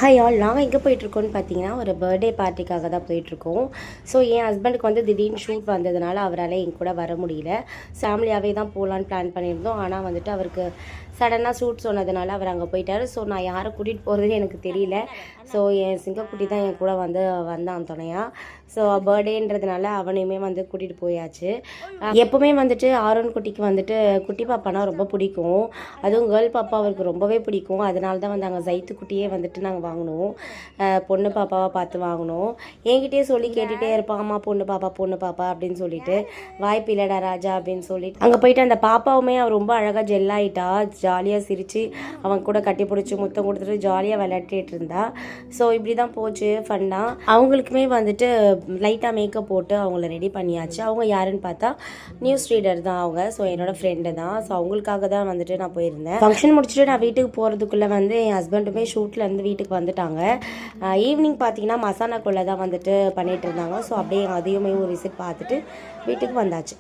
Hi all, நாங்கள் எங்கே போயிட்டுருக்கோன்னு பார்த்தீங்கன்னா ஒரு பர்த்டே பார்ட்டிக்காக தான் போயிட்டுருக்கோம். ஸோ என் ஹஸ்பண்டுக்கு வந்து திடீர்னு ஷூட் வந்ததுனால அவரால் என் கூட வர முடியல. ஃபேமிலியாகவே தான் போகலான்னு பிளான் பண்ணியிருந்தோம். ஆனால் வந்துட்டு அவருக்கு சடனாக ஷூட் சொன்னதுனால அவர் அங்கே போயிட்டார். ஸோ நான் யாரை கூட்டிகிட்டு போகிறதுன்னு எனக்கு தெரியல. ஸோ என் சிங்கக்குட்டி தான் என் கூட வந்தான் துணையாக. ஸோ பர்த்டேன்றதுனால அவனையுமே வந்து கூட்டிகிட்டு போயாச்சு. எப்போவுமே வந்துட்டு ஆரோன் குட்டிக்கு வந்துட்டு குட்டி பாப்பானா ரொம்ப பிடிக்கும். அதுவும் கேர்ள் பாப்பா அவருக்கு ரொம்பவே பிடிக்கும். அதனால தான் வந்து அங்கே ஜைத்து குட்டியே வந்துட்டு நாங்கள் வாங்கினோம். பொண்ணு பாப்பாவாக பார்த்து வாங்கினோம். என்கிட்டயே சொல்லி கேட்டுகிட்டே இருப்பான், அம்மா பொண்ணு பாப்பா அப்படின்னு சொல்லிட்டு. வாய்ப்பு இல்லடா ராஜா அப்படின்னு சொல்லிட்டு அங்கே போயிட்டு அந்த பாப்பாவுமே அவள் ரொம்ப அழகாக ஜெல்லாயிட்டா. ஜாலியாக சிரித்து அவன் கூட கட்டி பிடிச்சி முத்தம் கொடுத்துட்டு ஜாலியாக விளையாடிட்டு இருந்தா. ஸோ இப்படி தான் போச்சு ஃபன்னாக. அவங்களுக்குமே வந்துட்டு லைட்டாக மேக்கப் போட்டு அவங்கள ரெடி பண்ணியாச்சு. அவங்க யாருன்னு பார்த்தா நியூஸ் ரீடர் தான் அவங்க. ஸோ என்னோட ஃப்ரெண்டு தான். ஸோ அவங்களுக்காக தான் வந்துட்டு நான் போயிருந்தேன். ஃபங்க்ஷன் முடிச்சுட்டு நான் வீட்டுக்கு போகிறதுக்குள்ளே வந்து என் ஹஸ்பண்டுமே ஷூட்லேருந்து வீட்டுக்கு வந்துட்டாங்க. ஈவினிங் பார்த்தீங்கன்னா மசாலாக்குள்ளே தான் வந்துட்டு பண்ணிகிட்டு இருந்தாங்க. ஸோ அப்படியே அதையுமே ஒரு விசிட் பார்த்துட்டு வீட்டுக்கு வந்தாச்சு.